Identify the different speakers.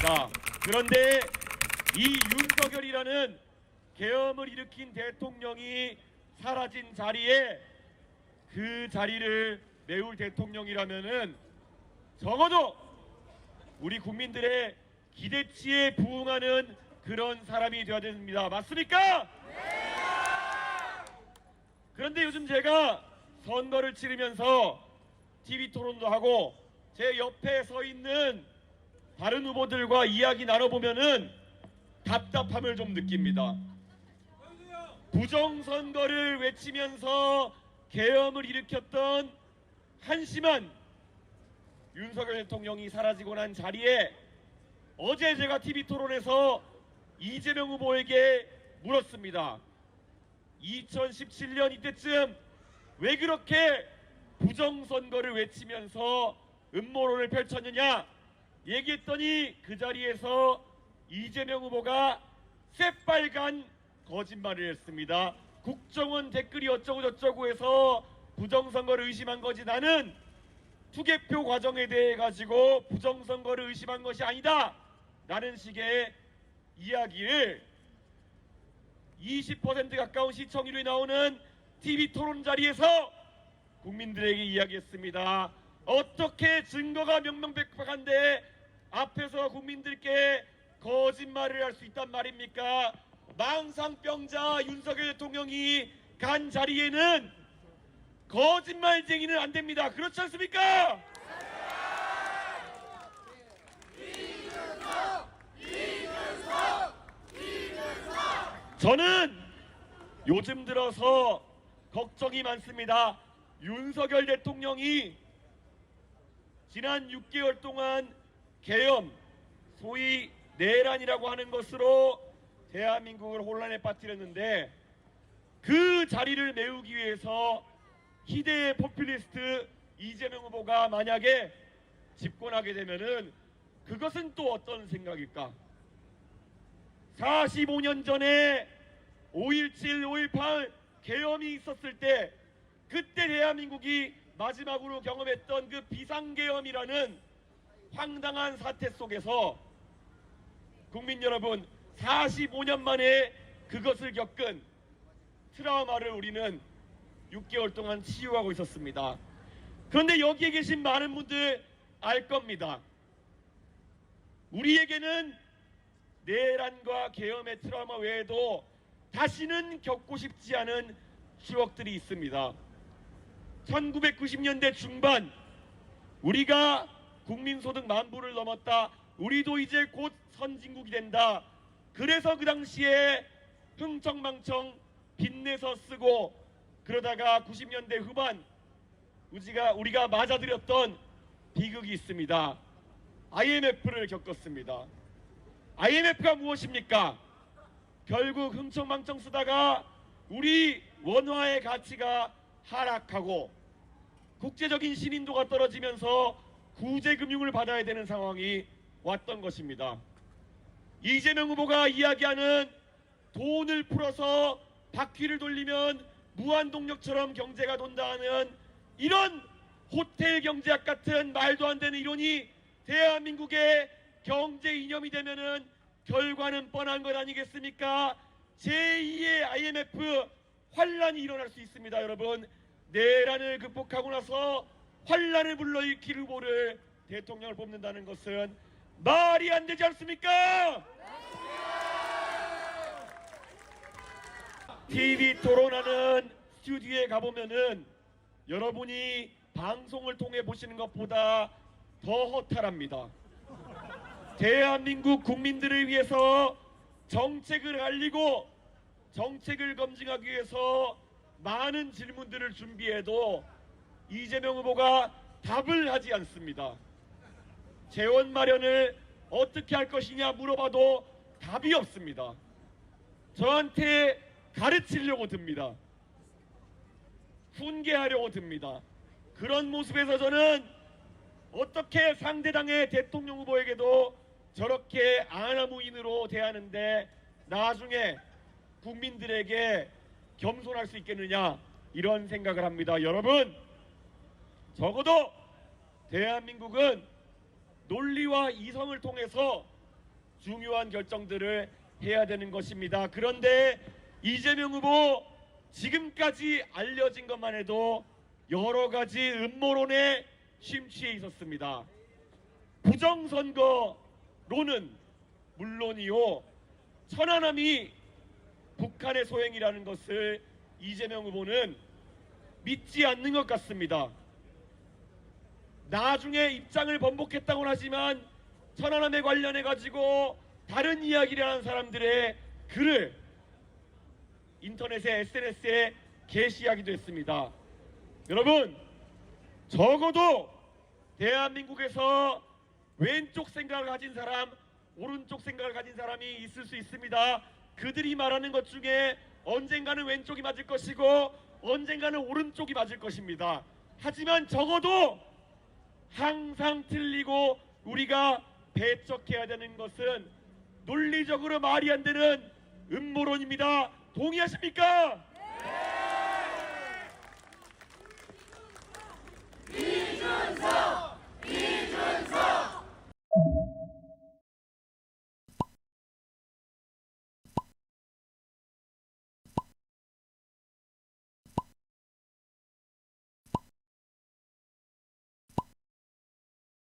Speaker 1: 있습니다. 그런데 이 윤석열이라는 계엄을 일으킨 대통령이 사라진 자리에 그 자리를 메울 대통령이라면은 적어도 우리 국민들의 기대치에 부응하는 그런 사람이 되어야 됩니다. 맞습니까? 그런데 요즘 제가 선거를 치르면서 TV 토론도 하고 제 옆에 서 있는 다른 후보들과 이야기 나눠보면은 답답함을 좀 느낍니다. 부정선거를 외치면서 계엄을 일으켰던 한심한 윤석열 대통령이 사라지고 난 자리에 어제 제가 TV 토론에서 이재명 후보에게 물었습니다. 2017년 이때쯤 왜 그렇게 부정선거를 외치면서 음모론을 펼쳤느냐 얘기했더니 그 자리에서 이재명 후보가 새빨간 거짓말을 했습니다. 국정원 댓글이 어쩌고 저쩌고 해서 부정선거를 의심한 거지 나는 투개표 과정에 대해 가지고 부정선거를 의심한 것이 아니다 라는 식의 이야기를 20% 가까운 시청률이 나오는 TV 토론 자리에서 국민들에게 이야기했습니다. 어떻게 증거가 명명백백한데 앞에서 국민들께 거짓말을 할 수 있단 말입니까? 망상병자 윤석열 대통령이 간 자리에는 거짓말쟁이는 안 됩니다. 그렇지 않습니까? 저는 요즘 들어서 걱정이 많습니다. 윤석열 대통령이 지난 6개월 동안 계엄, 소위 내란이라고 하는 것으로 대한민국을 혼란에 빠뜨렸는데 그 자리를 메우기 위해서 희대의 포퓰리스트 이재명 후보가 만약에 집권하게 되면은 그것은 또 어떤 생각일까? 45년 전에 5.17, 5.18 계엄이 있었을 때 그때 대한민국이 마지막으로 경험했던 그 비상계엄이라는 황당한 사태 속에서 국민 여러분 45년 만에 그것을 겪은 트라우마를 우리는 6개월 동안 치유하고 있었습니다. 그런데 여기에 계신 많은 분들 알 겁니다. 우리에게는 내란과 계엄의 트라우마 외에도 다시는 겪고 싶지 않은 추억들이 있습니다. 1990년대 중반 우리가 국민소득 10,000불을 넘었다. 우리도 이제 곧 선진국이 된다. 그래서 그 당시에 흥청망청 빚내서 쓰고 그러다가 90년대 후반 우리가 맞아들였던 비극이 있습니다. IMF를 겪었습니다. IMF가 무엇입니까? 결국 흥청망청 쓰다가 우리 원화의 가치가 하락하고 국제적인 신인도가 떨어지면서 구제금융을 받아야 되는 상황이 왔던 것입니다. 이재명 후보가 이야기하는 돈을 풀어서 바퀴를 돌리면 무한동력처럼 경제가 돈다는 이런 호텔 경제학 같은 말도 안 되는 이론이 대한민국의 경제 이념이 되면은 결과는 뻔한 것 아니겠습니까? 제2의 IMF 환란이 일어날 수 있습니다. 여러분, 내란을 극복하고 나서 환란을 불러일으킬 후보를 대통령을 뽑는다는 것은 말이 안 되지 않습니까? TV 토론하는 스튜디오에 가보면은 여러분이 방송을 통해 보시는 것보다 더 허탈합니다. 대한민국 국민들을 위해서 정책을 알리고 정책을 검증하기 위해서 많은 질문들을 준비해도 이재명 후보가 답을 하지 않습니다. 재원 마련을 어떻게 할 것이냐 물어봐도 답이 없습니다. 저한테 가르치려고 듭니다. 훈계하려고 듭니다. 그런 모습에서 저는 어떻게 상대당의 대통령 후보에게도 저렇게 아나무인으로 대하는데 나중에 국민들에게 겸손할 수 있겠느냐 이런 생각을 합니다. 여러분, 적어도 대한민국은 논리와 이성을 통해서 중요한 결정들을 해야 되는 것입니다. 그런데 이재명 후보 지금까지 알려진 것만 해도 여러 가지 음모론에 심취해 있었습니다. 부정선거론은 물론이요, 천안함이 북한의 소행이라는 것을 이재명 후보는 믿지 않는 것 같습니다. 나중에 입장을 번복했다고는 하지만 천안함에 관련해 가지고 다른 이야기를 하는 사람들의 글을 인터넷에 SNS에 게시하기도 했습니다. 여러분, 적어도 대한민국에서 왼쪽 생각을 가진 사람, 오른쪽 생각을 가진 사람이 있을 수 있습니다. 그들이 말하는 것 중에 언젠가는 왼쪽이 맞을 것이고 언젠가는 오른쪽이 맞을 것입니다. 하지만 적어도 항상 틀리고 우리가 배척해야 되는 것은 논리적으로 말이 안 되는 음모론입니다. 동의하십니까?